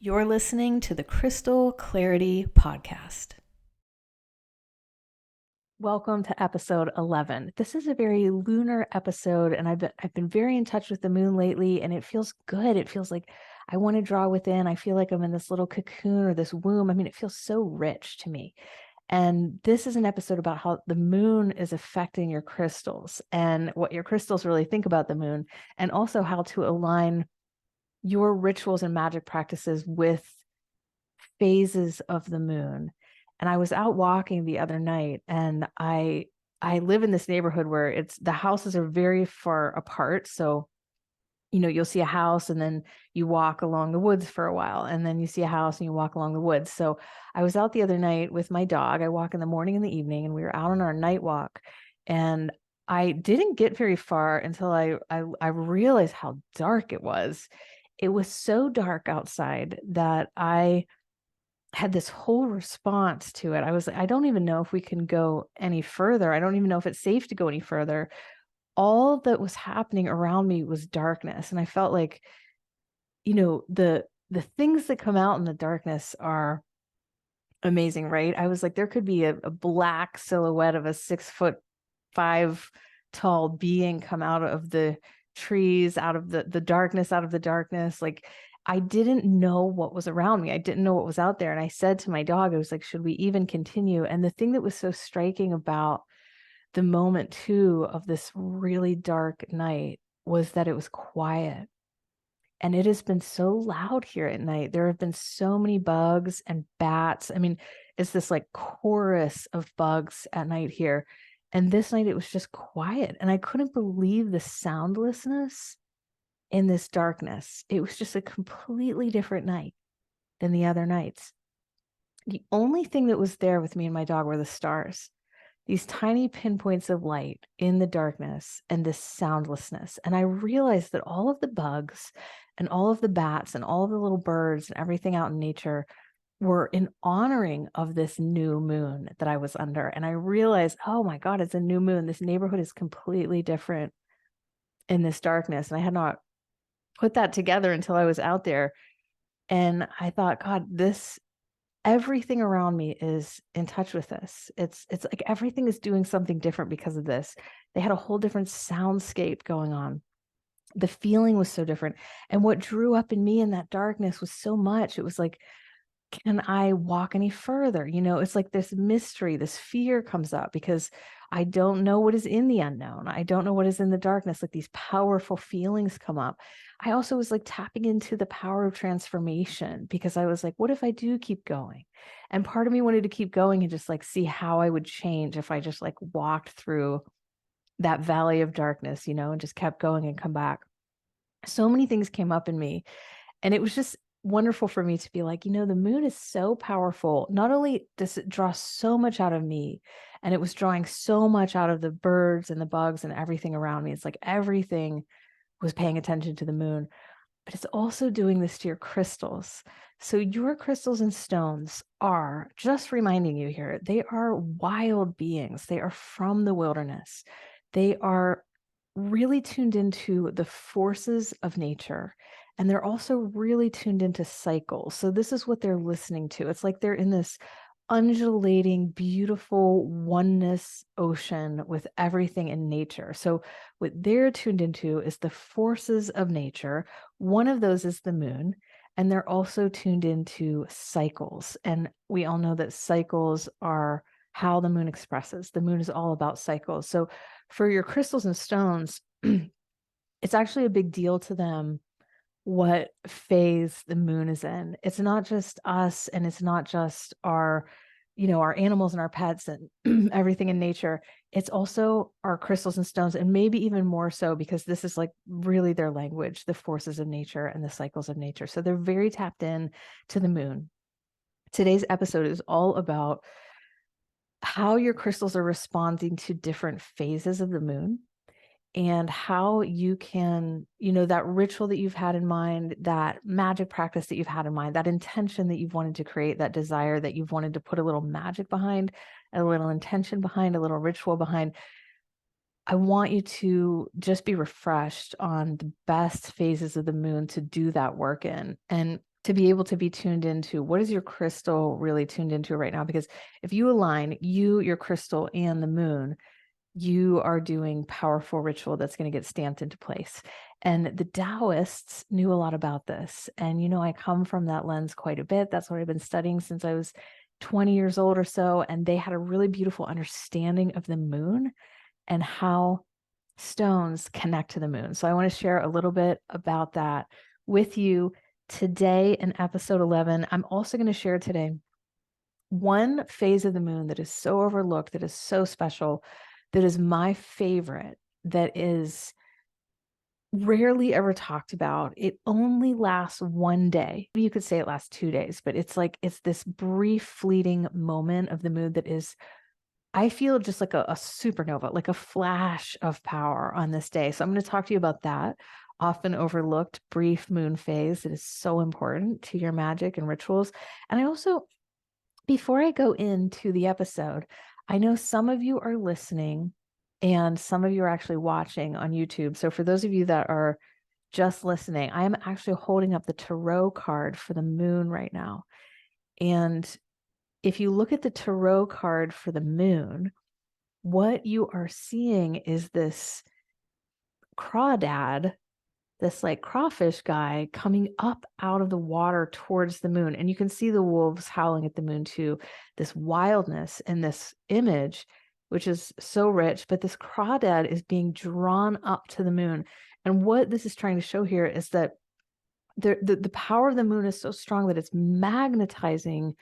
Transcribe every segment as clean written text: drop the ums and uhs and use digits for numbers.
You're listening to the Crystal Clarity Podcast. Welcome to episode 11. This is a very lunar episode, and I've been very in touch with the moon lately, and it feels good. It feels like I want to draw within. I feel like I'm in this little cocoon or this womb. I mean, it feels so rich to me. And this is an episode about how the moon is affecting your crystals and what your crystals really think about the moon, and also how to align your rituals and magic practices with phases of the moon. And I was out walking the other night, and I live in this neighborhood where the houses are very far apart. So, you'll see a house and then you walk along the woods for a while, and then you see a house and you walk along the woods. So I was out the other night with my dog. I walk in the morning and the evening, and we were out on our night walk. And I didn't get very far until I realized how dark it was. It was so dark outside that I had this whole response to it. I was like, I don't even know if we can go any further. I don't even know if it's safe to go any further. All that was happening around me was darkness. And I felt like, the things that come out in the darkness are amazing, right? I was like, there could be a black silhouette of a 6'5" tall being come out of the trees, out of the darkness, out of the darkness. Like, I didn't know what was around me. I didn't know what was out there. And I said to my dog, I was like, should we even continue? And the thing that was so striking about the moment too of this really dark night was that it was quiet. And it has been so loud here at night. There have been so many bugs and bats. I mean, it's this like chorus of bugs at night here. And this night it was just quiet. And I couldn't believe the soundlessness in this darkness. It was just a completely different night than the other nights. The only thing that was there with me and my dog were the stars, these tiny pinpoints of light in the darkness and this soundlessness. And I realized that all of the bugs and all of the bats and all of the little birds and everything out in nature were in honoring of this new moon that I was under. And I realized, oh my God, it's a new moon. This neighborhood is completely different in this darkness. And I had not put that together until I was out there. And I thought, God, everything around me is in touch with this. It's like everything is doing something different because of this. They had a whole different soundscape going on. The feeling was so different. And what drew up in me in that darkness was so much. It was like, can I walk any further? It's like this mystery, this fear comes up because I don't know what is in the unknown. I don't know what is in the darkness. Like these powerful feelings come up. I also was like tapping into the power of transformation because I was like, what if I do keep going? And part of me wanted to keep going and just like see how I would change if I just like walked through that valley of darkness, and just kept going and come back. So many things came up in me. And it was just wonderful for me to be like, the moon is so powerful. Not only does it draw so much out of me, and it was drawing so much out of the birds and the bugs and everything around me. It's like everything was paying attention to the moon, but it's also doing this to your crystals. So your crystals and stones are, just reminding you here, they are wild beings. They are from the wilderness. They are really tuned into the forces of nature. And they're also really tuned into cycles. So this is what they're listening to. It's like they're in this undulating, beautiful oneness ocean with everything in nature. So what they're tuned into is the forces of nature. One of those is the moon. And they're also tuned into cycles. And we all know that cycles are how the moon expresses. The moon is all about cycles. So for your crystals and stones, it's actually a big deal to them what phase the moon is in. It's not just us, and it's not just our animals and our pets and everything in nature. It's also our crystals and stones, and maybe even more so because this is like really their language, the forces of nature and the cycles of nature. So they're very tapped in to the moon. Today's episode is all about how your crystals are responding to different phases of the moon, and how you can, that ritual that you've had in mind, that magic practice that you've had in mind, that intention that you've wanted to create, that desire that you've wanted to put a little magic behind, a little intention behind, a little ritual behind. I want you to just be refreshed on the best phases of the moon to do that work in. And to be able to be tuned into what is your crystal really tuned into right now. Because if you align your crystal and the moon, you are doing powerful ritual that's going to get stamped into place. And the Taoists knew a lot about this. And, I come from that lens quite a bit. That's what I've been studying since I was 20 years old or so. And they had a really beautiful understanding of the moon and how stones connect to the moon. So I want to share a little bit about that with you today in episode 11. I'm also going to share today one phase of the moon that is so overlooked, that is so special, that is my favorite, that is rarely ever talked about. It only lasts one day. You could say it lasts 2 days, but it's this brief fleeting moment of the moon that is, I feel, just like a supernova, like a flash of power on this day. So I'm going to talk to you about that often overlooked brief moon phase that is so important to your magic and rituals. And I also, before I go into the episode, I know some of you are listening and some of you are actually watching on YouTube. So for those of you that are just listening, I am actually holding up the tarot card for the moon right now. And if you look at the tarot card for the moon, what you are seeing is this crawdad, this like crawfish guy coming up out of the water towards the moon. And you can see the wolves howling at the moon too, this wildness in this image, which is so rich. But this crawdad is being drawn up to the moon. And what this is trying to show here is that the power of the moon is so strong that it's magnetizing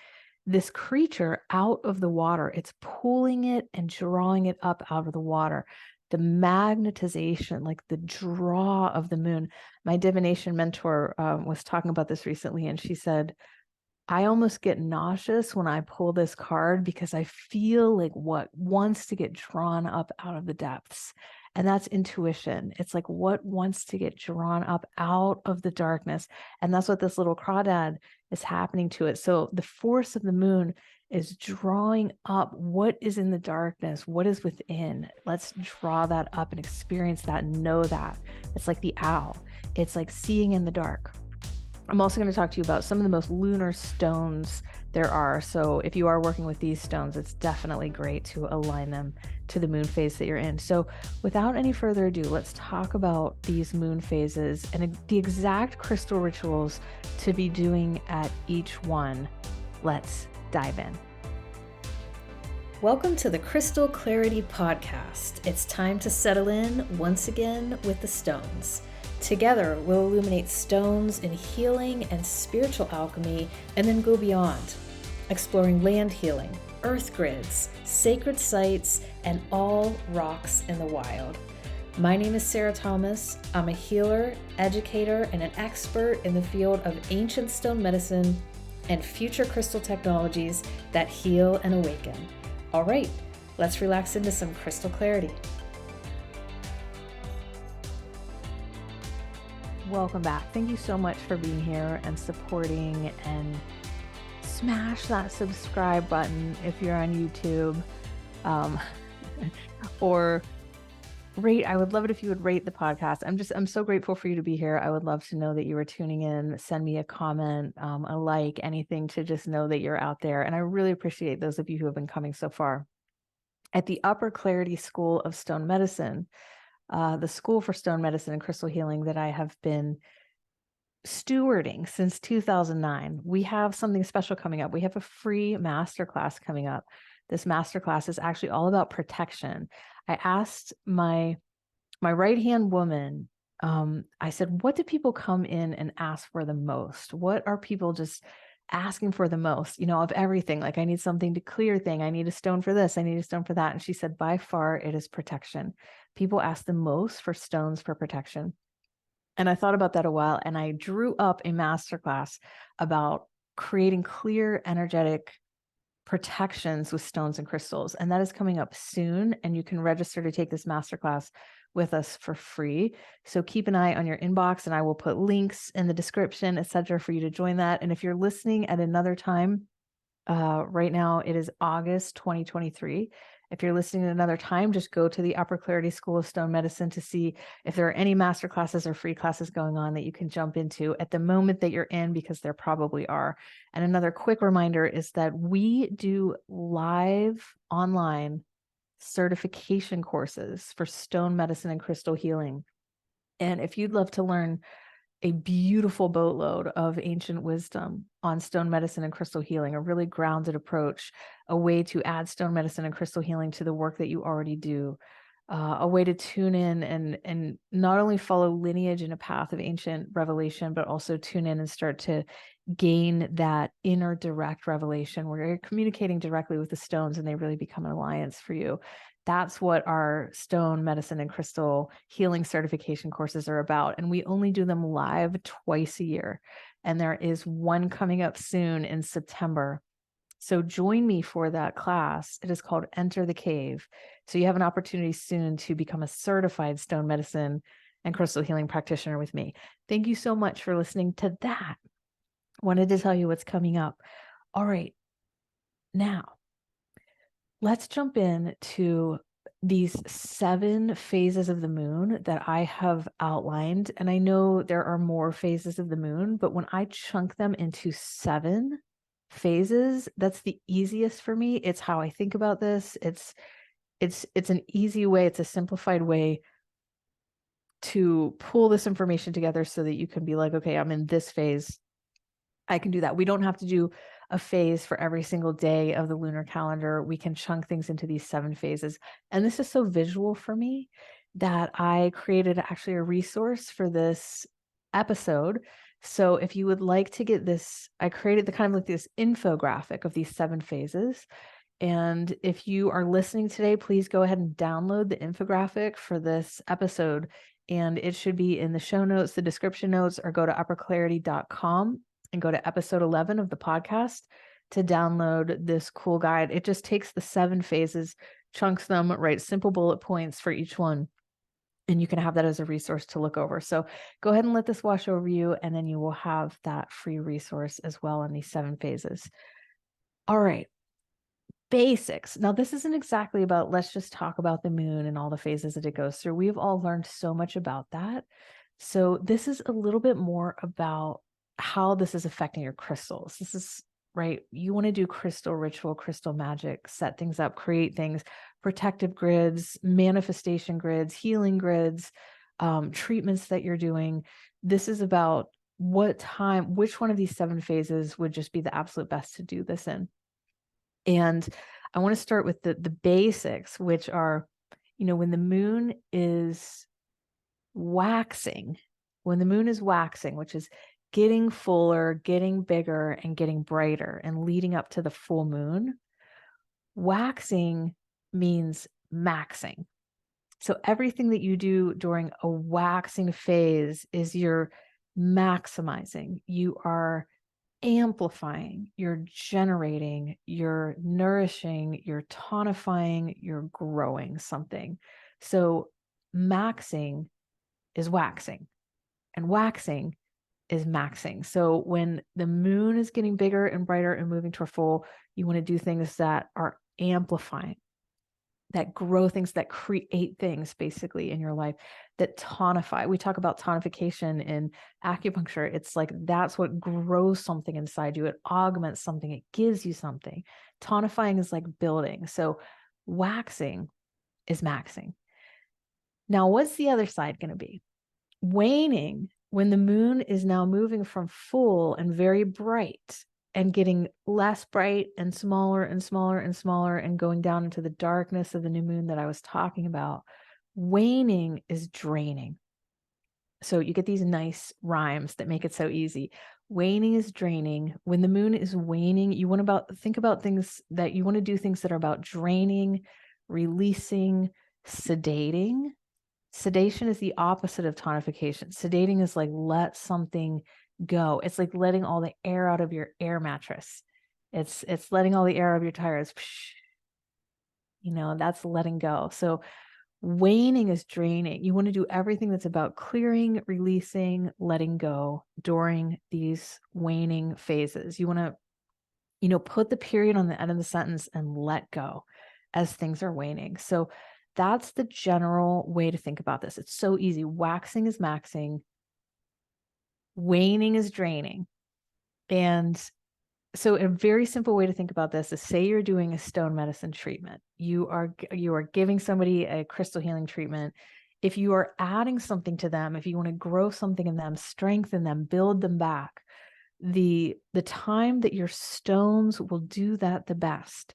this creature out of the water. It's pulling it and drawing it up out of the water. The magnetization, like the draw of the moon. My divination mentor was talking about this recently, and she said, I almost get nauseous when I pull this card because I feel like what wants to get drawn up out of the depths. And that's intuition. It's like what wants to get drawn up out of the darkness. And that's what this little crawdad is happening to it. So the force of the moon is drawing up what is in the darkness, what is within. Let's draw that up and experience that and know that. It's like the owl. It's like seeing in the dark. I'm also going to talk to you about some of the most lunar stones there are. So if you are working with these stones, it's definitely great to align them to the moon phase that you're in. So without any further ado, let's talk about these moon phases and the exact crystal rituals to be doing at each one. Let's dive in. Welcome to the Crystal Clarity Podcast. It's time to settle in once again with the stones. Together, we'll illuminate stones in healing and spiritual alchemy, and then go beyond, exploring land healing, earth grids, sacred sites, and all rocks in the wild. My name is Sarah Thomas. I'm a healer, educator, and an expert in the field of ancient stone medicine and future crystal technologies that heal and awaken. All right, let's relax into some crystal clarity. Welcome back. Thank you so much for being here and supporting, and smash that subscribe button if you're on YouTube, or rate. I would love it if you would rate the podcast. I'm so grateful for you to be here. I would love to know that you were tuning in. Send me a comment, a like, anything to just know that you're out there. And I really appreciate those of you who have been coming so far. At the Upper Clarity School of Stone Medicine, the School for Stone Medicine and Crystal Healing that I have been stewarding since 2009, we have something special coming up. We have a free masterclass coming up. This masterclass is actually all about protection. I asked my right-hand woman, I said, what do people come in and ask for the most? What are people just asking for the most, of everything? Like, I need something to clear thing. I need a stone for this. I need a stone for that. And she said, by far, it is protection. People ask the most for stones for protection. And I thought about that a while, and I drew up a masterclass about creating clear energetic protections with stones and crystals. And that is coming up soon. And you can register to take this masterclass with us for free. So keep an eye on your inbox, and I will put links in the description, etc., for you to join that. And if you're listening at another time, right now it is August 2023. If you're listening at another time, just go to the Upper Clarity School of Stone Medicine to see if there are any master classes or free classes going on that you can jump into at the moment that you're in, because there probably are. And another quick reminder is that we do live online certification courses for stone medicine and crystal healing. And if you'd love to learn a beautiful boatload of ancient wisdom on stone medicine and crystal healing, a really grounded approach, a way to add stone medicine and crystal healing to the work that you already do, a way to tune in and not only follow lineage in a path of ancient revelation, but also tune in and start to gain that inner direct revelation where you're communicating directly with the stones and they really become an alliance for you. That's what our stone medicine and crystal healing certification courses are about. And we only do them live twice a year. And there is one coming up soon in September. So join me for that class. It is called Enter the Cave. So you have an opportunity soon to become a certified stone medicine and crystal healing practitioner with me. Thank you so much for listening to that. Wanted to tell you what's coming up. All right. Now, let's jump in to these 7 phases of the moon that I have outlined. And I know there are more phases of the moon, but when I chunk them into 7 phases, that's the easiest for me. It's how I think about this. It's an easy way, it's a simplified way to pull this information together so that you can be like, okay, I'm in this phase. I can do that. We don't have to do a phase for every single day of the lunar calendar. We can chunk things into these 7 phases. And this is so visual for me that I created actually a resource for this episode. So if you would like to get this, I created the kind of like this infographic of these 7 phases. And if you are listening today, please go ahead and download the infographic for this episode. And it should be in the show notes, the description notes, or go to upperclarity.com and go to episode 11 of the podcast to download this cool guide. It just takes the 7 phases, chunks them, writes simple bullet points for each one, and you can have that as a resource to look over. So go ahead and let this wash over you, and then you will have that free resource as well in these 7 phases. All right. Basics. Now, this isn't exactly about, let's just talk about the moon and all the phases that it goes through. We've all learned so much about that. So this is a little bit more about how this is affecting your crystals. This is right. You want to do crystal ritual, crystal magic, set things up, create things, protective grids, manifestation grids, healing grids, treatments that you're doing. This is about what time, which one of these 7 phases would just be the absolute best to do this in. And I want to start with the basics, which are, when the moon is waxing, which is getting fuller, getting bigger, and getting brighter and leading up to the full moon, waxing means maxing. So everything that you do during a waxing phase is you're maximizing. You are amplifying, you're generating, you're nourishing, you're tonifying, you're growing something. So maxing is waxing, and waxing is maxing. So when the moon is getting bigger and brighter and moving toward full, you want to do things that are amplifying, that grow things, that create things basically in your life, that tonify. We talk about tonification in acupuncture. It's like that's what grows something inside you. It augments something. It gives you something. Tonifying is like building. So waxing is maxing. Now, what's the other side going to be? Waning, when the moon is now moving from full and very bright and getting less bright and smaller and smaller and smaller and going down into the darkness of the new moon that I was talking about. Waning is draining. So you get these nice rhymes that make it so easy. Waning is draining. When the moon is waning, you want to think about things that you want to do, things that are about draining, releasing, sedating. Sedation is the opposite of tonification. Sedating is like let something go. It's like letting all the air out of your air mattress. It's letting all the air out of your tires. That's letting go. So waning is draining. You want to do everything that's about clearing, releasing, letting go during these waning phases. You want to, put the period on the end of the sentence and let go. as things are waning. So that's the general way to think about this. It's so easy. Waxing is maxing, waning is draining. And so a very simple way to think about this is, say you're doing a stone medicine treatment. You are giving somebody a crystal healing treatment. If you are adding something to them, if you want to grow something in them, strengthen them, build them back, the time that your stones will do that the best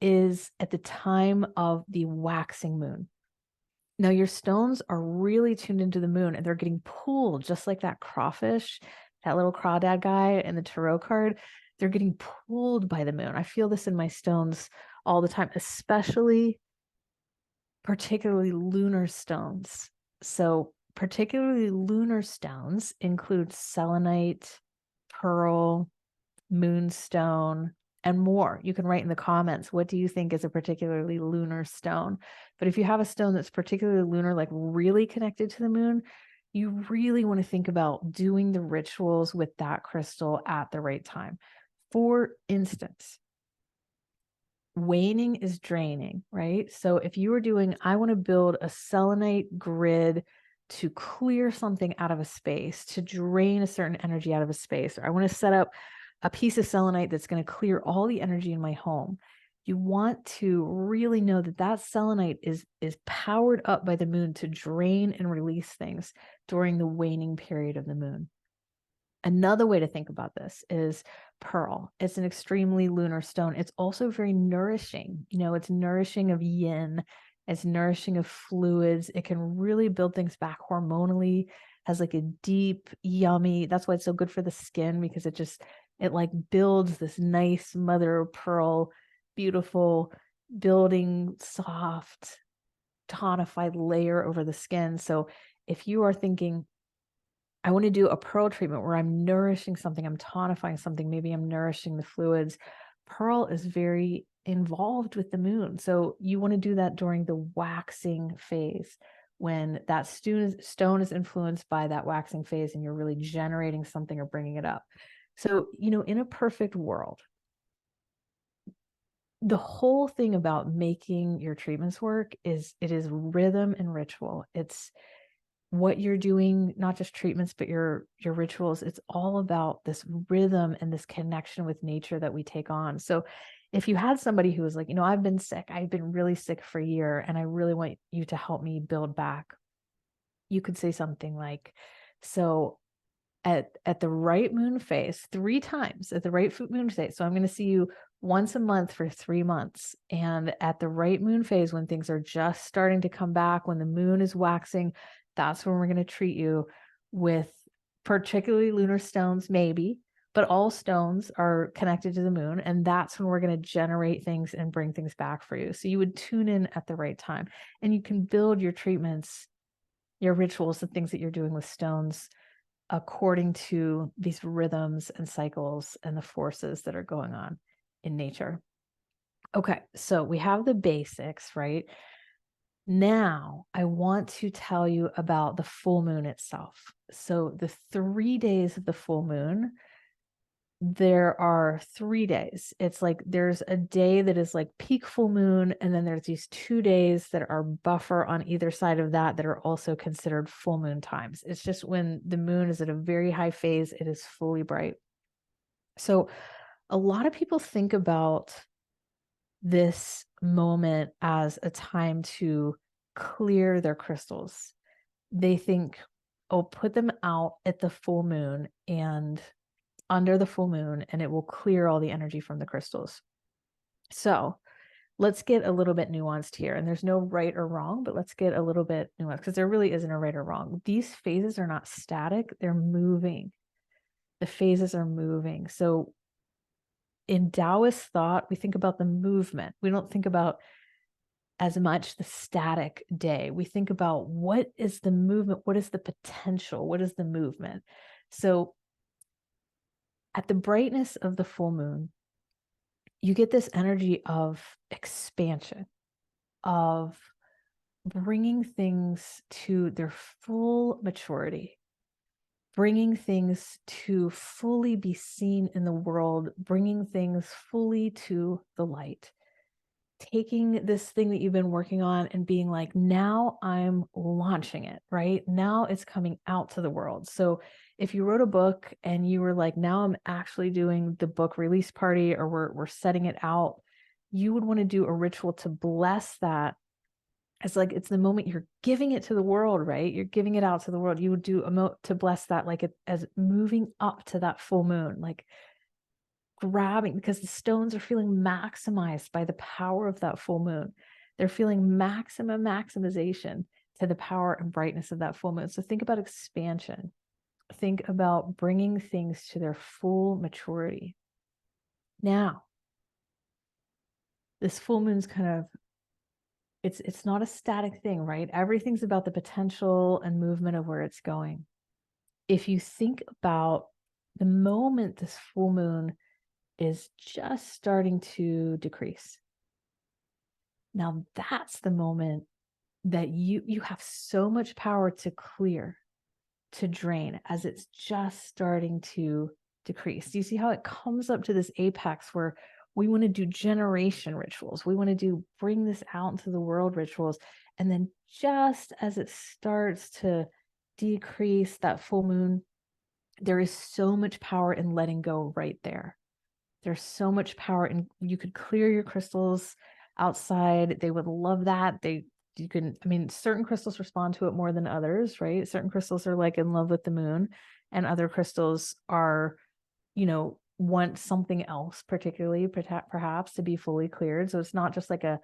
is at the time of the waxing moon. Now, your stones are really tuned into the moon, and they're getting pulled, just like that crawfish, that little crawdad guy in the tarot card. They're getting pulled by the moon. I feel this in my stones all the time, particularly lunar stones. So particularly lunar stones include selenite, pearl, moonstone, and more. You can write in the comments, what do you think is a particularly lunar stone? But if you have a stone that's particularly lunar, like really connected to the moon, you really want to think about doing the rituals with that crystal at the right time. For instance, waning is draining, right? So if you were doing, I want to build a selenite grid to clear something out of a space, to drain a certain energy out of a space, or I want to set up a piece of selenite that's going to clear all the energy in my home. You want to really know that that selenite is powered up by the moon to drain and release things during the waning period of the moon. Another way to think about this is pearl. It's an extremely lunar stone. It's also very nourishing. It's nourishing of yin. It's nourishing of fluids. It can really build things back hormonally, has like a deep, yummy, that's why it's so good for the skin, because it like builds this nice mother of pearl, beautiful, building, soft, tonified layer over the skin. So if you are thinking, I want to do a pearl treatment where I'm nourishing something, I'm tonifying something, maybe I'm nourishing the fluids, pearl is very involved with the moon. So you want to do that during the waxing phase, when that stone is influenced by that waxing phase and you're really generating something or bringing it up. So, in a perfect world, the whole thing about making your treatments work is it is rhythm and ritual. It's what you're doing, not just treatments, but your rituals. It's all about this rhythm and this connection with nature that we take on. So if you had somebody who was like, I've been sick, I've been really sick for a year, and I really want you to help me build back, you could say something like, so at the right moon phase, 3 times at the right moon phase. So I'm going to see you once a month for 3 months. And at the right moon phase, when things are just starting to come back, when the moon is waxing, that's when we're going to treat you with particularly lunar stones, maybe, but all stones are connected to the moon. And that's when we're going to generate things and bring things back for you. So you would tune in at the right time, and you can build your treatments, your rituals, the things that you're doing with stones according to these rhythms and cycles and the forces that are going on in nature. Okay, so we have the basics, right? Now, I want to tell you about the full moon itself. So the 3 days of the full moon, there are 3 days. It's like there's a day that is like peak full moon, and then there's these 2 days that are buffer on either side of that are also considered full moon times. It's just when the moon is at a very high phase, it is fully bright. So a lot of people think about this moment as a time to clear their crystals. They think, oh, put them out at the full moon and under the full moon, and it will clear all the energy from the crystals. So let's get a little bit nuanced here. And there's no right or wrong, but let's get a little bit nuanced, because there really isn't a right or wrong. These phases are not static, they're moving. The phases are moving. So in Taoist thought, we think about the movement. We don't think about as much the static day. We think about what is the movement, what is the potential, what is the movement. So at the brightness of the full moon, you get this energy of expansion, of bringing things to their full maturity, bringing things to fully be seen in the world, bringing things fully to the light, taking this thing that you've been working on and being like, now I'm launching it, right? Now it's coming out to the world. So if you wrote a book and you were like, now I'm actually doing the book release party, or we're setting it out, you would want to do a ritual to bless that. It's like, it's the moment you're giving it to the world, right? You're giving it out to the world. You would do to bless that, like as moving up to that full moon, like grabbing, because the stones are feeling maximized by the power of that full moon. They're feeling maximization to the power and brightness of that full moon. So think about expansion. Think about bringing things to their full maturity. Now, this full moon's kind of, it's not a static thing, right? Everything's about the potential and movement of where it's going. If you think about the moment this full moon is just starting to decrease, now that's the moment that you have so much power to clear, to drain, as it's just starting to decrease. Do you see how it comes up to this apex where we want to do generation rituals? We want to bring this out into the world rituals. And then just as it starts to decrease, that full moon, there is so much power in letting go right there. There's so much power, and you could clear your crystals outside. They would love that. Certain crystals respond to it more than others, right? Certain crystals are like in love with the moon, and other crystals are, want something else, particularly perhaps to be fully cleared. So it's not just like a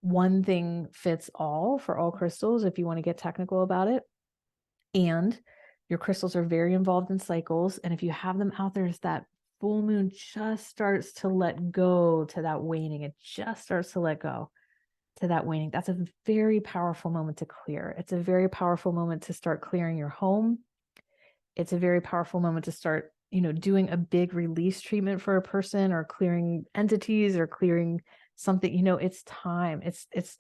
one thing fits all for all crystals, if you want to get technical about it. And your crystals are very involved in cycles. And if you have them out there, that full moon just starts to let go to that waning. It just starts to let go to that waning. That's a very powerful moment to clear. It's a very powerful moment to start clearing your home. It's a very powerful moment to start, doing a big release treatment for a person, or clearing entities, or clearing something. It's time. It's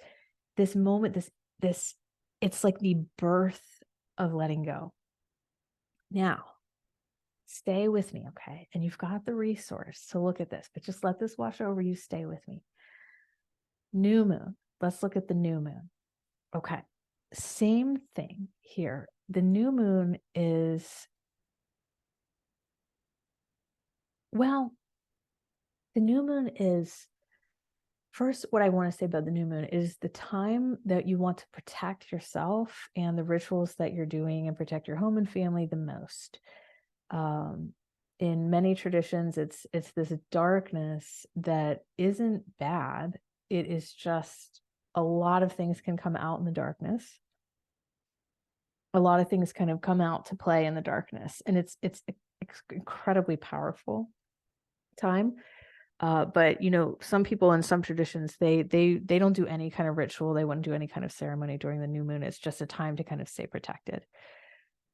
this moment, this it's like the birth of letting go. Now, stay with me, okay? And you've got the resource to look at this, but just let this wash over you. Stay with me. New moon. Let's look at the new moon. Okay. Same thing here. The new moon is, the new moon is, first, what I want to say about the new moon is the time that you want to protect yourself and the rituals that you're doing, and protect your home and family the most. In many traditions, it's this darkness that isn't bad. It is just, a lot of things can come out in the darkness. A lot of things kind of come out to play in the darkness, and it's incredibly powerful time. But some people in some traditions, they don't do any kind of ritual. They wouldn't do any kind of ceremony during the new moon. It's just a time to kind of stay protected.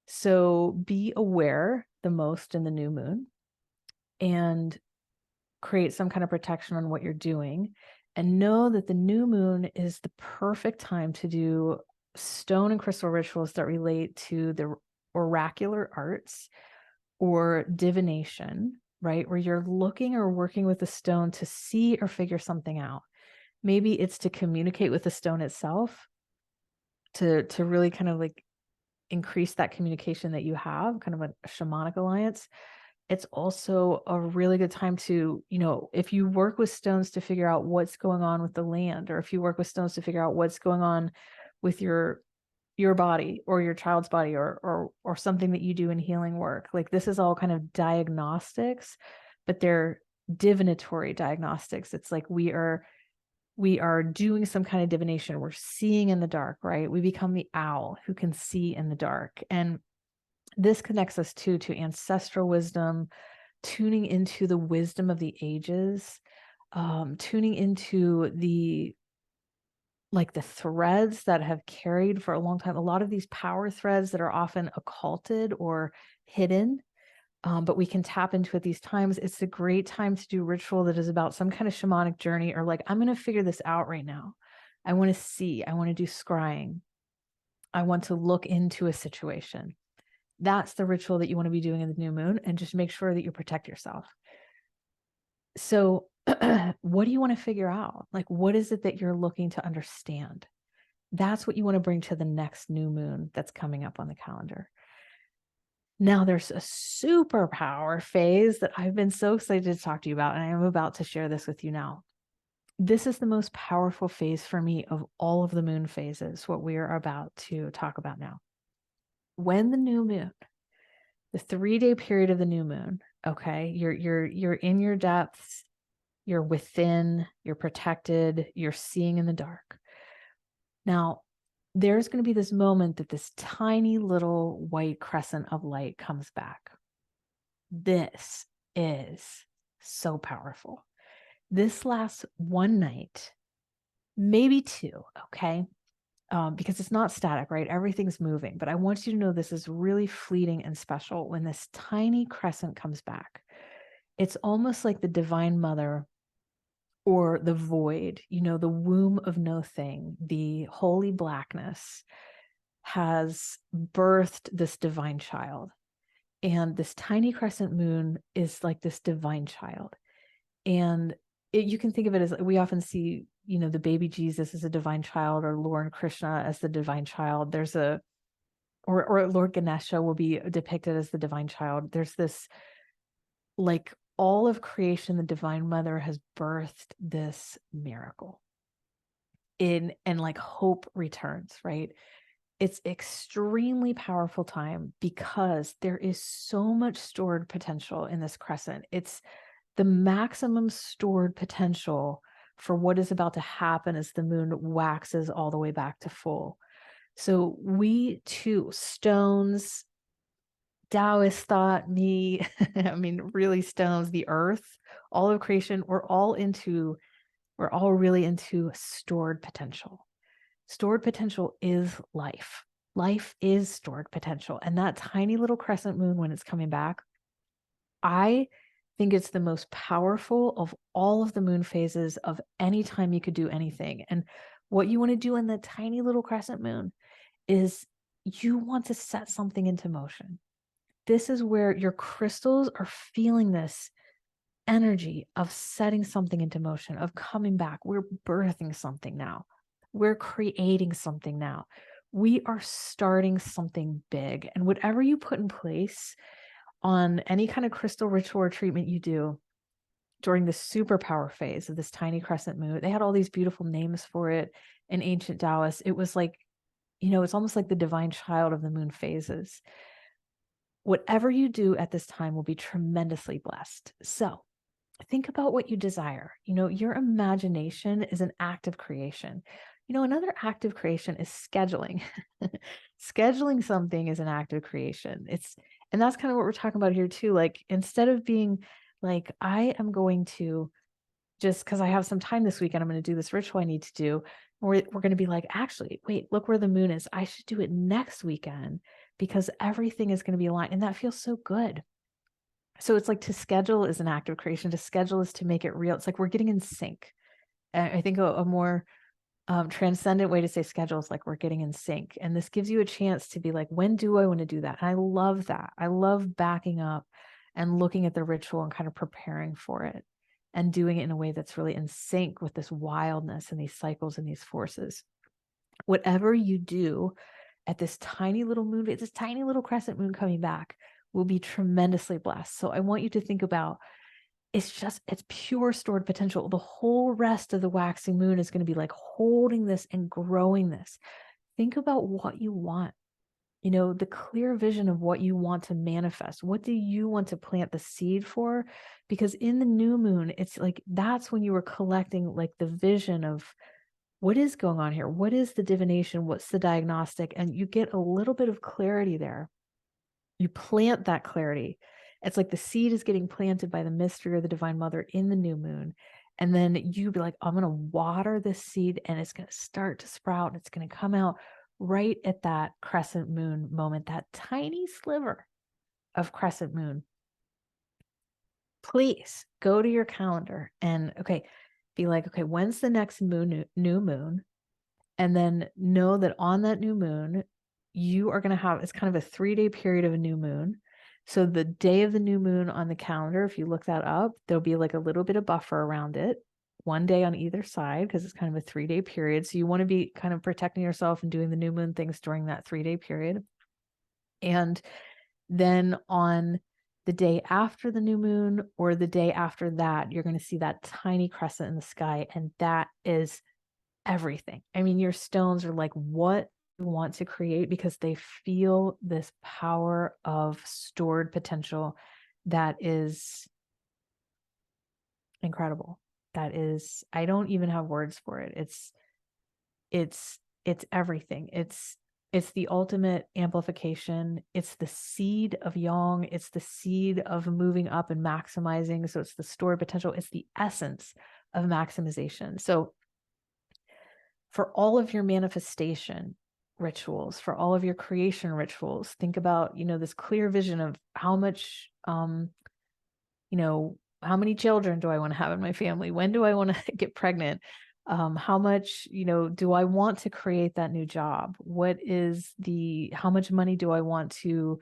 So be aware the most in the new moon, and create some kind of protection on what you're doing. And know that the new moon is the perfect time to do stone and crystal rituals that relate to the oracular arts or divination, right? Where you're looking or working with the stone to see or figure something out. Maybe it's to communicate with the stone itself, to really kind of like increase that communication that you have, kind of a shamanic alliance. It's also a really good time to, if you work with stones to figure out what's going on with the land, or if you work with stones to figure out what's going on with your body or your child's body, or something that you do in healing work. Like, this is all kind of diagnostics, but they're divinatory diagnostics. It's like we are doing some kind of divination. We're seeing in the dark, right? We become the owl who can see in the dark. And this connects us to ancestral wisdom, tuning into the wisdom of the ages, tuning into the threads that have carried for a long time. A lot of these power threads that are often occulted or hidden, but we can tap into at these times. It's a great time to do ritual that is about some kind of shamanic journey, or like, I'm going to figure this out right now. I want to see, I want to do scrying. I want to look into a situation. That's the ritual that you want to be doing in the new moon, and just make sure that you protect yourself. So what do you want to figure out? Like, what is it that you're looking to understand? That's what you want to bring to the next new moon that's coming up on the calendar. Now, there's a superpower phase that I've been so excited to talk to you about, and I am about to share this with you now. This is the most powerful phase for me of all of the moon phases, what we are about to talk about now. When the new moon, the 3-day period of the new moon, okay, you're in your depths, you're within, you're protected, you're seeing in the dark. Now, there's going to be this moment that this tiny little white crescent of light comes back. This is so powerful. This lasts one night, maybe two, okay? Because it's not static, right? Everything's moving. But I want you to know this is really fleeting and special when this tiny crescent comes back. It's almost like the Divine Mother or the void, the womb of no thing, the holy blackness has birthed this divine child. And this tiny crescent moon is like this divine child. And you can think of it as, we often see, the baby Jesus as a divine child, or Lord Krishna as the divine child. Or Lord Ganesha will be depicted as the divine child. There's this, like, all of creation, the Divine Mother has birthed this miracle and like hope returns, right? It's extremely powerful time because there is so much stored potential in this crescent. It's the maximum stored potential for what is about to happen as the moon waxes all the way back to full. So we too, stones, Taoist thought, me, I mean, really stones, the earth, all of creation, we're all really into stored potential. Stored potential is life. Life is stored potential. And that tiny little crescent moon, when it's coming back, I think it's the most powerful of all of the moon phases of any time you could do anything. And what you want to do in the tiny little crescent moon is you want to set something into motion. This is where your crystals are feeling this energy of setting something into motion, of coming back. We're birthing something now. We're creating something now. We are starting something big. And whatever you put in place on any kind of crystal ritual or treatment you do during the superpower phase of this tiny crescent moon, they had all these beautiful names for it in ancient Taoists. It was like, it's almost like the divine child of the moon phases. Whatever you do at this time will be tremendously blessed. So think about what you desire. Your imagination is an act of creation. Another act of creation is scheduling. Scheduling something is an act of creation. And that's kind of what we're talking about here too. Like, instead of being like, I am going to, just because I have some time this weekend, I'm going to do this ritual I need to do. We're going to be like, actually, wait, look where the moon is. I should do it next weekend because everything is going to be aligned. And that feels so good. So it's like, to schedule is an act of creation. To schedule is to make it real. It's like we're getting in sync. I think a more transcendent way to say schedule is like we're getting in sync. And this gives you a chance to be like, when do I want to do that? And I love that. I love backing up and looking at the ritual and kind of preparing for it and doing it in a way that's really in sync with this wildness and these cycles and these forces. Whatever you do at this tiny little moon, this tiny little crescent moon coming back, will be tremendously blessed. So I want you to think about, it's pure stored potential. The whole rest of the waxing moon is going to be like holding this and growing this. Think about what you want, the clear vision of what you want to manifest. What do you want to plant the seed for? Because in the new moon, it's like, that's when you were collecting like the vision of what is going on here. What is the divination? What's the diagnostic? And you get a little bit of clarity there. You plant that clarity. It's like the seed is getting planted by the mystery or the Divine Mother in the new moon. And then you be like, I'm going to water this seed and it's going to start to sprout. It's going to come out right at that crescent moon moment, that tiny sliver of crescent moon. Please go to your calendar and, be like, when's the next new moon? And then know that on that new moon, you are going to have, it's kind of a 3-day period of a new moon. So the day of the new moon on the calendar, if you look that up, there'll be like a little bit of buffer around it, 1 day on either side, because it's kind of a 3-day period. So you want to be kind of protecting yourself and doing the new moon things during that 3-day period. And then on the day after the new moon or the day after that, you're going to see that tiny crescent in the sky. And that is everything. I mean, your stones are like what you want to create because they feel this power of stored potential that is incredible. That is, I don't even have words for it. It's everything. It's the ultimate amplification. It's the seed of yang. It's the seed of moving up and maximizing. So it's the stored potential. It's the essence of maximization. So for all of your manifestation rituals, for all of your creation rituals, think about, this clear vision of how much, how many children do I want to have in my family? When do I want to get pregnant? How much, do I want to create that new job? How much money do I want to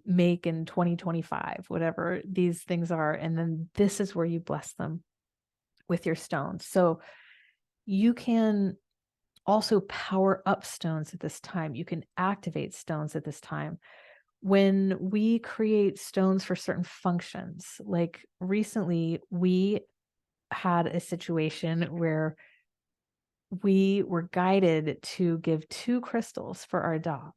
make in 2025, whatever these things are. And then this is where you bless them with your stones. So you can also power up stones at this time. You can activate stones at this time. When we create stones for certain functions, like recently we had a situation where we were guided to give 2 crystals for our dog.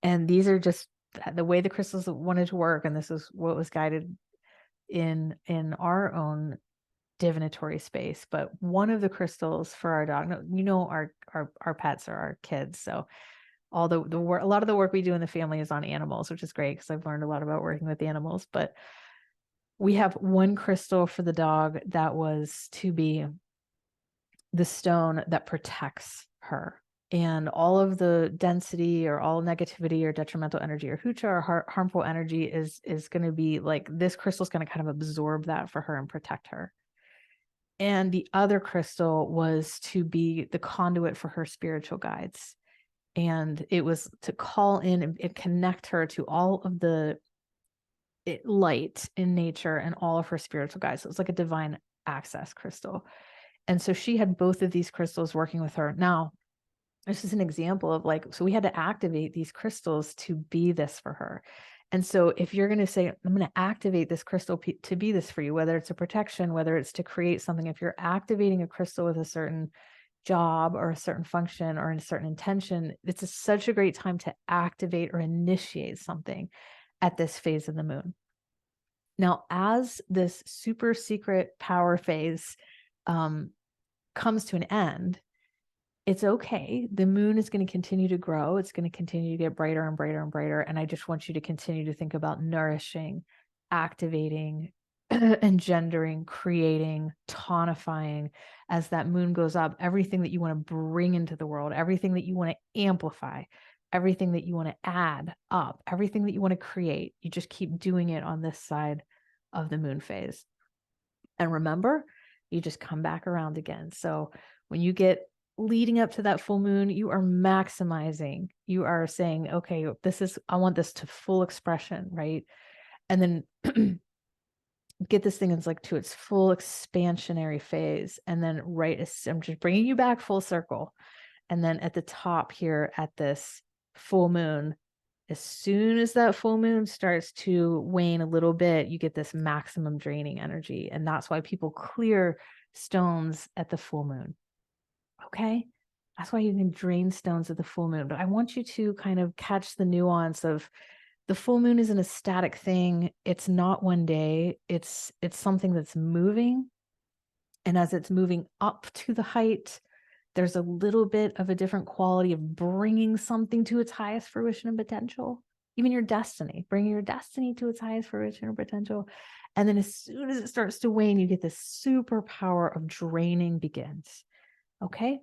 And these are just the way the crystals wanted to work. And this is what was guided in our own divinatory space. But one of the crystals for our dog, our pets are our kids. So all the work, a lot of the work we do in the family is on animals, which is great because I've learned a lot about working with animals. But we have one crystal for the dog that was to be the stone that protects her. And all of the density or all negativity or detrimental energy or hucha or harmful energy is going to be like, this crystal is going to kind of absorb that for her and protect her. And the other crystal was to be the conduit for her spiritual guides. And it was to call in and connect her to all of the light in nature and all of her spiritual guides. So it was like a divine access crystal. And so she had both of these crystals working with her. Now, this is an example of so we had to activate these crystals to be this for her. And so if you're going to say, I'm going to activate this crystal to be this for you, whether it's a protection, whether it's to create something, if you're activating a crystal with a certain job or a certain function or a certain intention, it's such a great time to activate or initiate something at this phase of the moon. Now, as this super secret power phase comes to an end, it's okay. The moon is going to continue to grow. It's going to continue to get brighter and brighter and brighter. And I just want you to continue to think about nourishing, activating, engendering, creating, tonifying as that moon goes up, everything that you want to bring into the world, everything that you want to amplify, everything that you want to add up, everything that you want to create. You just keep doing it on this side of the moon phase. And remember, you just come back around again. So when you get leading up to that full moon, you are maximizing. You are saying, okay, I want this to full expression, right? And then get this thing to its full expansionary phase. And then I'm just bringing you back full circle. And then at the top here at this full moon, as soon as that full moon starts to wane a little bit, you get this maximum draining energy. And that's why people clear stones at the full moon. Okay. That's why you can drain stones at the full moon. But I want you to kind of catch the nuance of the full moon isn't a static thing. It's not one day. It's something that's moving. And as it's moving up to the height, there's a little bit of a different quality of bringing something to its highest fruition and potential. Even your destiny, bringing your destiny to its highest fruition and potential. And then as soon as it starts to wane, you get this superpower of draining begins. Okay.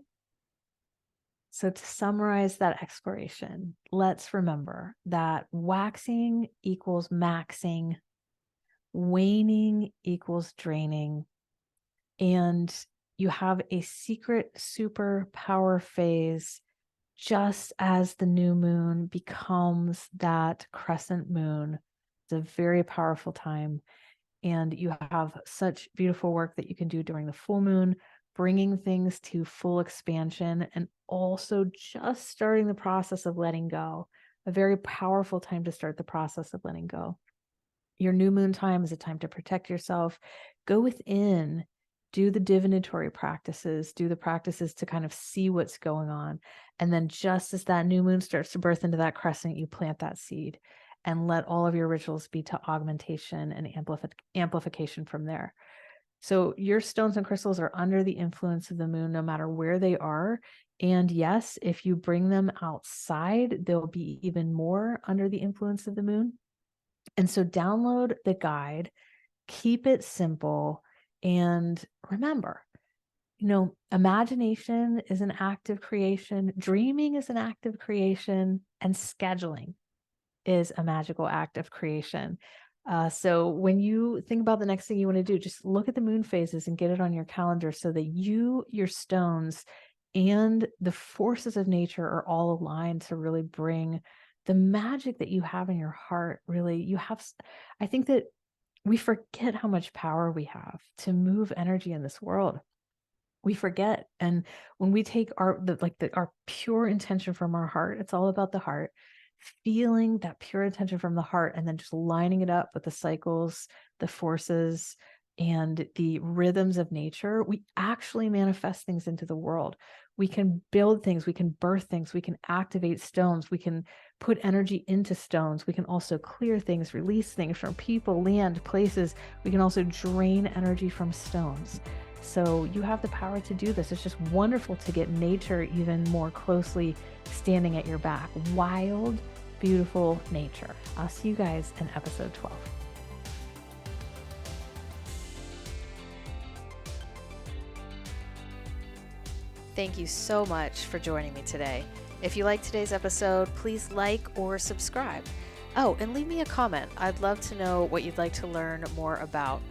So to summarize that exploration, let's remember that waxing equals maxing, waning equals draining, and you have a secret superpower phase just as the new moon becomes that crescent moon. It's a very powerful time. And you have such beautiful work that you can do during the full moon, bringing things to full expansion, and also just starting the process of letting go. A very powerful time to start the process of letting go. Your new moon time is a time to protect yourself. Go within, do the divinatory practices, do the practices to kind of see what's going on. And then just as that new moon starts to birth into that crescent, you plant that seed and let all of your rituals be to augmentation and amplification from there. So your stones and crystals are under the influence of the moon, no matter where they are. And yes, if you bring them outside, they'll be even more under the influence of the moon. And so download the guide, keep it simple, and remember, imagination is an act of creation, dreaming is an act of creation, and scheduling is a magical act of creation. So when you think about the next thing you want to do, just look at the moon phases and get it on your calendar so that your stones, and the forces of nature are all aligned to really bring the magic that you have in your heart. Really, I think that we forget how much power we have to move energy in this world. We forget. And when we take our pure intention from our heart, it's all about the heart, feeling that pure intention from the heart, and then just lining it up with the cycles, the forces, and the rhythms of nature, we actually manifest things into the world. We can build things, we can birth things, we can activate stones, we can put energy into stones. We can also clear things, release things from people, land, places. We can also drain energy from stones. So you have the power to do this. It's just wonderful to get nature even more closely standing at your back. Wild, beautiful nature. I'll see you guys in episode 12. Thank you so much for joining me today. If you liked today's episode, please like or subscribe. Oh, and leave me a comment. I'd love to know what you'd like to learn more about.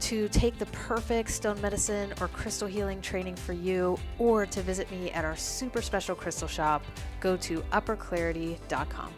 To take the perfect stone medicine or crystal healing training for you, or to visit me at our super special crystal shop, go to upperclarity.com.